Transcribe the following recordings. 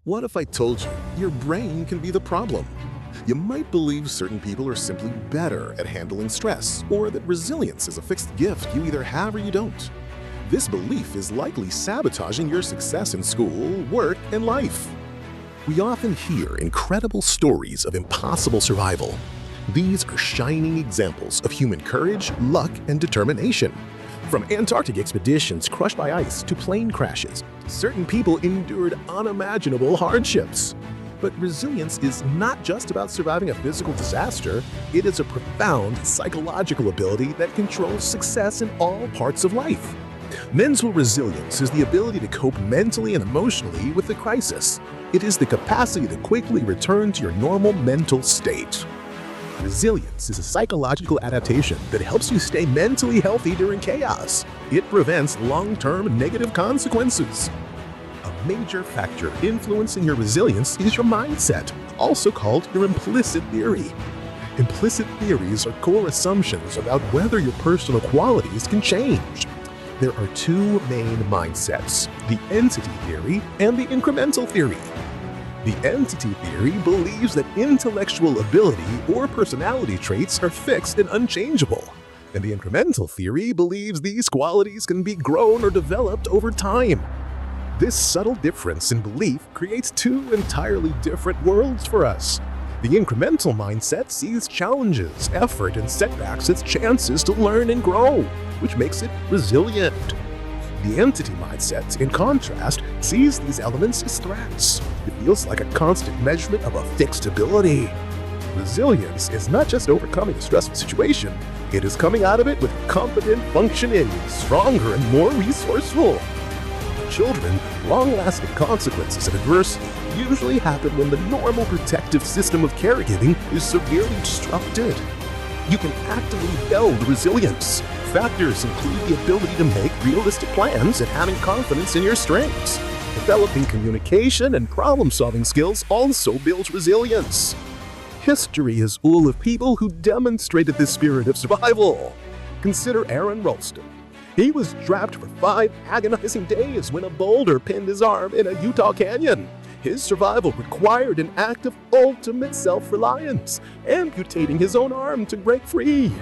What if I told you your brain can be the problem? You might believe certain people are simply better at handling stress, or that resilience is a fixed gift you either have or you don't. This belief is likely sabotaging your success in school, work, and life. We often hear incredible stories of impossible survival. These are shining examples of human courage, luck, and determination. From Antarctic expeditions crushed by ice to plane crashes, certain people endured unimaginable hardships. But resilience is not just about surviving a physical disaster, it is a profound psychological ability that controls success in all parts of life. Mental resilience is the ability to cope mentally and emotionally with a crisis. It is the capacity to quickly return to your normal mental state. Resilience is a psychological adaptation that helps you stay mentally healthy during chaos. It prevents long-term negative consequences. A major factor influencing your resilience is your mindset, also called your implicit theory. Implicit theories are core assumptions about whether your personal qualities can change. There are two main mindsets, the entity theory and the incremental theory. The entity theory believes that intellectual ability or personality traits are fixed and unchangeable, and the incremental theory believes these qualities can be grown or developed over time. This subtle difference in belief creates two entirely different worlds for us. The incremental mindset sees challenges, effort, and setbacks as chances to learn and grow, which makes it resilient. The entity mindset, in contrast, sees these elements as threats. It feels like a constant measurement of a fixed ability. Resilience is not just overcoming a stressful situation, it is coming out of it with competent functioning, stronger and more resourceful. For children, long-lasting consequences of adversity usually happen when the normal protective system of caregiving is severely disrupted. You can actively build resilience. Factors include the ability to make realistic plans and having confidence in your strengths. Developing communication and problem-solving skills also builds resilience. History is full of people who demonstrated this spirit of survival. Consider Aaron Ralston. He was trapped for 5 agonizing days when a boulder pinned his arm in a Utah canyon. His survival required an act of ultimate self-reliance, amputating his own arm to break free.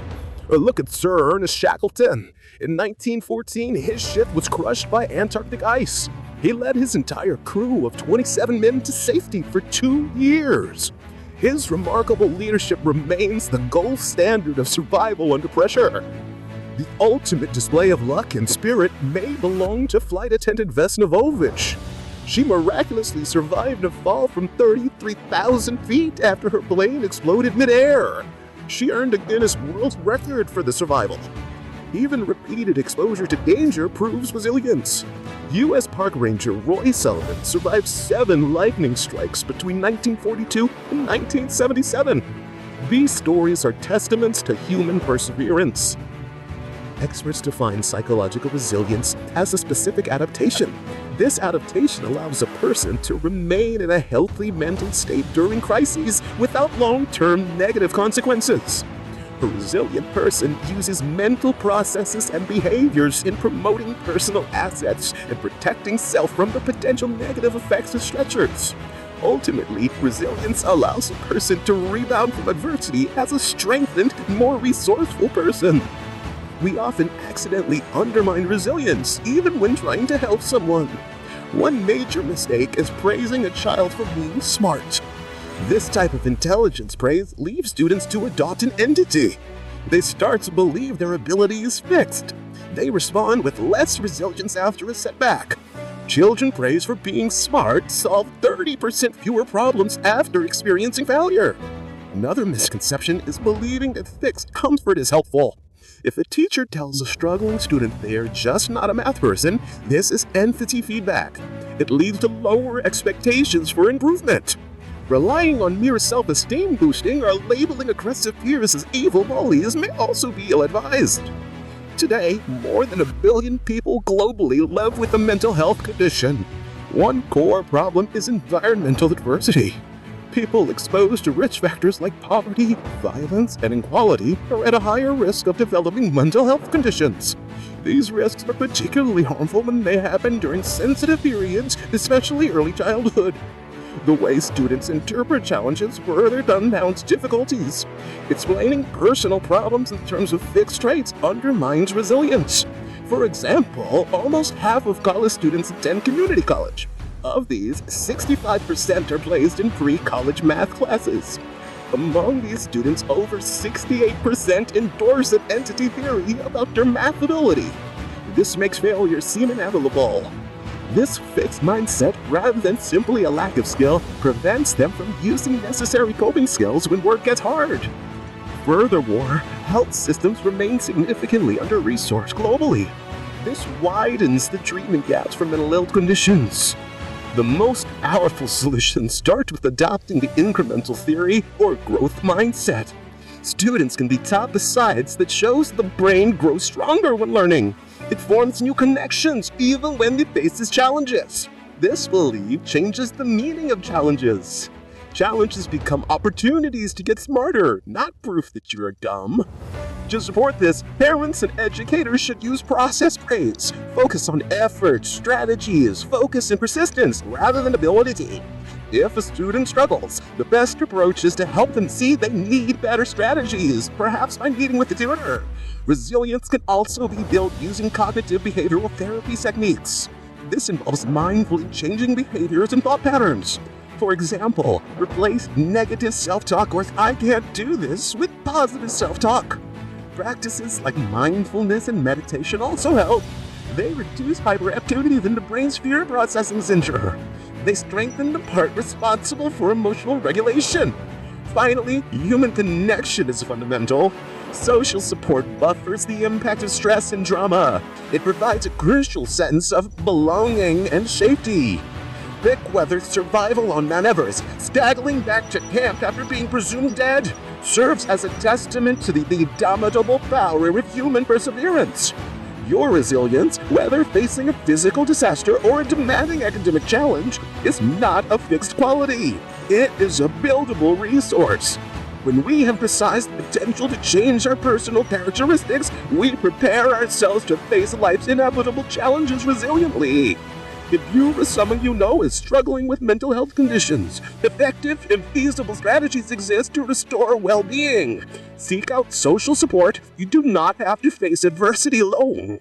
Look at Sir Ernest Shackleton. In 1914, his ship was crushed by Antarctic ice. He led his entire crew of 27 men to safety for 2 years. His remarkable leadership remains the gold standard of survival under pressure. The ultimate display of luck and spirit may belong to flight attendant Vesna Vovich. She miraculously survived a fall from 33,000 feet after her plane exploded midair. She earned a Guinness World Record for the survival. Even repeated exposure to danger proves resilience. U.S. Park Ranger Roy Sullivan survived 7 lightning strikes between 1942 and 1977. These stories are testaments to human perseverance. Experts define psychological resilience as a specific adaptation. This adaptation allows a person to remain in a healthy mental state during crises without long-term negative consequences. A resilient person uses mental processes and behaviors in promoting personal assets and protecting self from the potential negative effects of stressors. Ultimately, resilience allows a person to rebound from adversity as a strengthened, more resourceful person. We often accidentally undermine resilience, even when trying to help someone. One major mistake is praising a child for being smart. This type of intelligence praise leaves students to adopt an entity. They start to believe their ability is fixed. They respond with less resilience after a setback. Children praised for being smart solve 30% fewer problems after experiencing failure. Another misconception is believing that fixed comfort is helpful. If a teacher tells a struggling student they are just not a math person, this is empathy feedback. It leads to lower expectations for improvement. Relying on mere self-esteem boosting or labeling aggressive peers as evil bullies may also be ill-advised. Today, more than 1 billion people globally live with a mental health condition. One core problem is environmental adversity. People exposed to risk factors like poverty, violence, and inequality are at a higher risk of developing mental health conditions. These risks are particularly harmful when they happen during sensitive periods, especially early childhood. The way students interpret challenges further compounds difficulties. Explaining personal problems in terms of fixed traits undermines resilience. For example, almost half of college students attend community college. Of these, 65% are placed in pre-college math classes. Among these students, over 68% endorse an entity theory about their math ability. This makes failure seem inevitable. This fixed mindset, rather than simply a lack of skill, prevents them from using necessary coping skills when work gets hard. Furthermore, health systems remain significantly under-resourced globally. This widens the treatment gaps for mental health conditions. The most powerful solutions start with adopting the incremental theory or growth mindset. Students can be taught the science that shows the brain grows stronger when learning. It forms new connections even when it faces challenges. This belief changes the meaning of challenges. Challenges become opportunities to get smarter, not proof that you are dumb. To support this, parents and educators should use process praise. Focus on effort, strategies, focus, and persistence rather than ability. If a student struggles, the best approach is to help them see they need better strategies, perhaps by meeting with the tutor. Resilience can also be built using cognitive behavioral therapy techniques. This involves mindfully changing behaviors and thought patterns. For example, replace negative self-talk or "I can't do this" with positive self-talk. Practices like mindfulness and meditation also help. They reduce hyperactivity in the brain's fear processing center. They strengthen the part responsible for emotional regulation. Finally, human connection is fundamental. Social support buffers the impact of stress and drama. It provides a crucial sense of belonging and safety. Vic weathered survival on Mount Everest, staggering back to camp after being presumed dead, serves as a testament to the indomitable power of human perseverance. Your resilience, whether facing a physical disaster or a demanding academic challenge, is not a fixed quality. It is a buildable resource. When we emphasize the potential to change our personal characteristics, we prepare ourselves to face life's inevitable challenges resiliently. If you or someone you know is struggling with mental health conditions, effective and feasible strategies exist to restore well-being. Seek out social support. You do not have to face adversity alone.